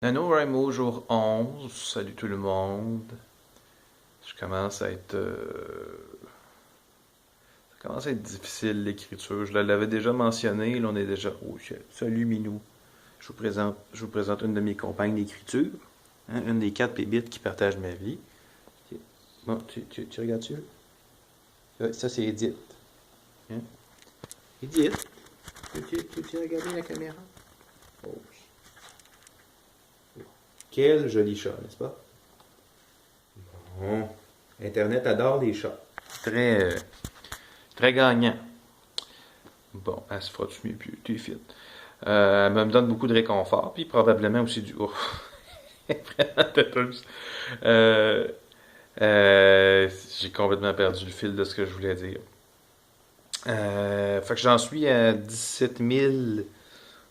NaNoWriMo jour 11, salut tout le monde. Je commence à être. Ça commence à être difficile l'écriture. Je l'avais déjà mentionné, là on est déjà. Oh, salut Minou. Je vous présente une de mes compagnes d'écriture. Hein, une des 4 pébites qui partagent ma vie. Bon, tu regardes-tu? Ça c'est Edith. Hein? Edith, peux-tu regarder la caméra? Oh. Quel joli chat, n'est-ce pas? Bon. Internet adore les chats. Très, très gagnant. Bon, elle se frotte mieux, puis tu es fit. Elle me donne beaucoup de réconfort, puis probablement aussi du. Oh, elle est vraiment têteuse. Euh, j'ai complètement perdu le fil de ce que je voulais dire. Fait que j'en suis à 17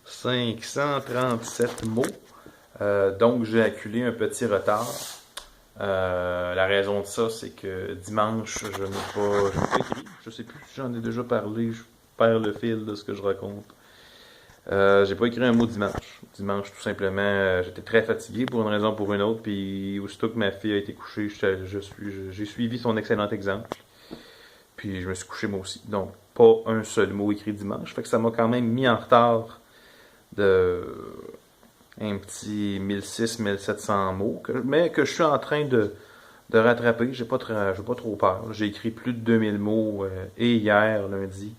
537 mots. Donc j'ai acculé un petit retard. La raison de ça, c'est que dimanche, je n'ai pas écrit. Je sais plus si j'en ai déjà parlé. Je perds le fil de ce que je raconte. J'ai pas écrit un mot dimanche. Dimanche, tout simplement, j'étais très fatigué pour une raison ou pour une autre. Puis aussitôt que ma fille a été couchée, j'ai suivi son excellent exemple. Puis je me suis couché moi aussi. Donc, pas un seul mot écrit dimanche. Fait que ça m'a quand même mis en retard de un petit 1600-1700 mots, mais que je suis en train de rattraper. J'ai pas trop peur. J'ai écrit plus de 2000 mots et hier, lundi,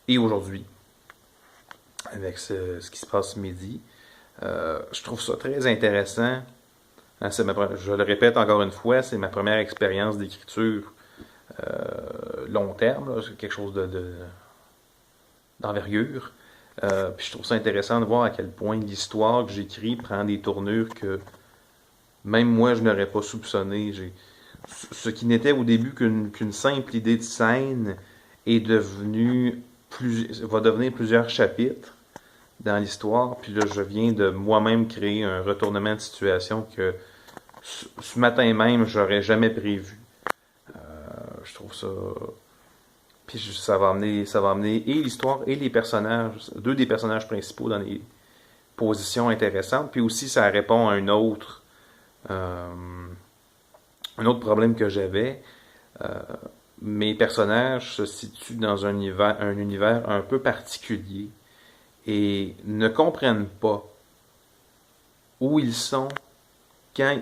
et aujourd'hui, avec ce qui se passe ce midi. Je trouve ça très intéressant. Hein, je le répète encore une fois, c'est ma première expérience d'écriture long terme, là. C'est quelque chose d'envergure. Puis je trouve ça intéressant de voir à quel point l'histoire que j'écris prend des tournures que même moi je n'aurais pas soupçonné. Ce qui n'était au début qu'une simple idée de scène est va devenir plusieurs chapitres dans l'histoire. Puis là, je viens de moi-même créer un retournement de situation que ce matin même, j'aurais jamais prévu. Je trouve ça. Puis ça va amener et l'histoire et les personnages, deux des personnages principaux dans des positions intéressantes. Puis aussi, ça répond à euh, un autre problème que j'avais. Euh, Mes personnages se situent dans un univers un peu particulier et ne comprennent pas où ils sont,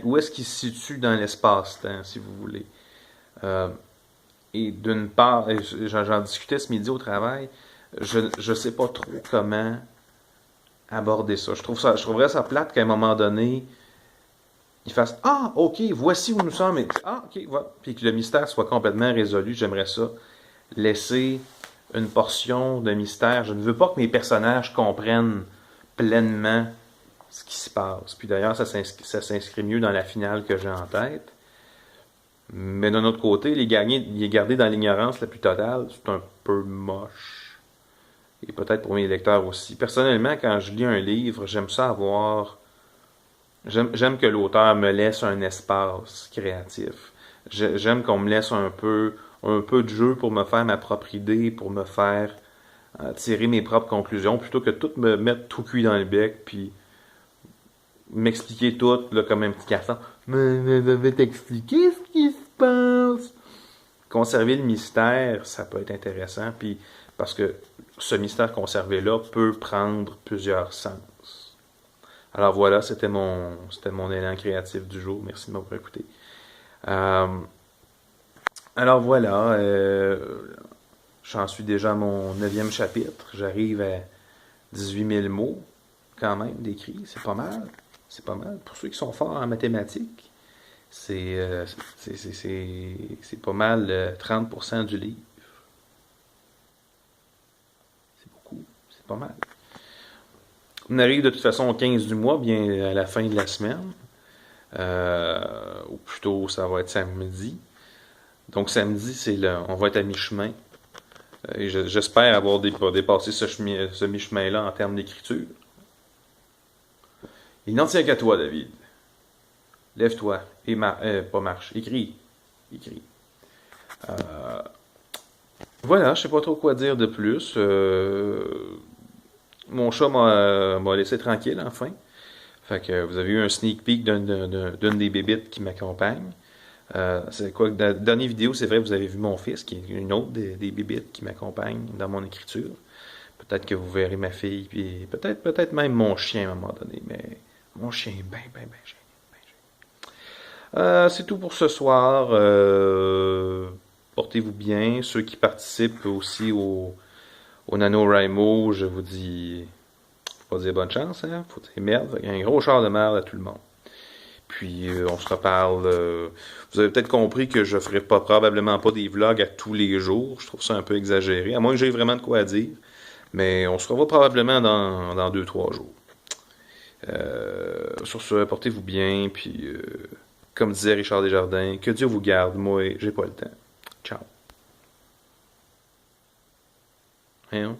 où est-ce qu'ils se situent dans l'espace-temps, si vous voulez. Euh, et d'une part, j'en discutais ce midi au travail, je sais pas trop comment aborder ça. Je trouverais ça plate qu'à un moment donné, ils fassent ah, ok, voici où nous sommes. Ah, ok, voilà. Puis que le mystère soit complètement résolu. J'aimerais ça. Laisser une portion de mystère. Je ne veux pas que mes personnages comprennent pleinement ce qui se passe. Puis d'ailleurs, ça s'inscrit mieux dans la finale que j'ai en tête. Mais d'un autre côté, les garder dans l'ignorance la plus totale, c'est un peu moche. Et peut-être pour mes lecteurs aussi. Personnellement, quand je lis un livre, j'aime ça avoir. J'aime que l'auteur me laisse un espace créatif. J'aime qu'on me laisse un peu de jeu pour me faire ma propre idée, pour me faire tirer mes propres conclusions, plutôt que tout me mettre tout cuit dans le bec, puis m'expliquer tout là, comme un petit garçon. Mais je vais t'expliquer ce qui se passe. Conserver le mystère, ça peut être intéressant, puis parce que ce mystère conservé-là peut prendre plusieurs sens. Alors voilà, c'était mon élan créatif du jour. Merci de m'avoir écouté. Euh, alors voilà, j'en suis déjà à mon 9e chapitre. J'arrive à 18 000 mots, quand même, d'écrit. C'est pas mal. C'est pas mal. Pour ceux qui sont forts en mathématiques, c'est euh, c'est pas mal 30% du livre. C'est beaucoup. C'est pas mal. On arrive de toute façon au 15 du mois, bien à la fin de la semaine. Ou plutôt, ça va être samedi. Donc samedi, on va être à mi-chemin. Et j'espère avoir dépassé ce mi-chemin-là en termes d'écriture. Il n'en tient qu'à toi, David. Lève-toi et pas marche. Écris. Écris. Euh, voilà, je sais pas trop quoi dire de plus. Mon chat m'a laissé tranquille, enfin. Fait que vous avez eu un sneak peek d'une des bébites qui m'accompagne. C'est quoi, dans la dernière vidéo, c'est vrai, vous avez vu mon fils, qui est une autre des bébites qui m'accompagne dans mon écriture. Peut-être que vous verrez ma fille, puis peut-être même mon chien à un moment donné, mais mon chien est bien gêné. C'est tout pour ce soir. Portez-vous bien. Ceux qui participent aussi au NaNoWriMo, je vous dis, faut pas dire bonne chance, hein? Faut dire merde. Il y a un gros char de merde à tout le monde. Puis on se reparle. Vous avez peut-être compris que je ferai probablement pas des vlogs à tous les jours. Je trouve ça un peu exagéré, à moins que j'aie vraiment de quoi dire. Mais on se revoit probablement dans 2-3 jours. Sur ce, portez-vous bien, puis comme disait Richard Desjardins, que Dieu vous garde, moi, j'ai pas le temps. Ciao. Hein?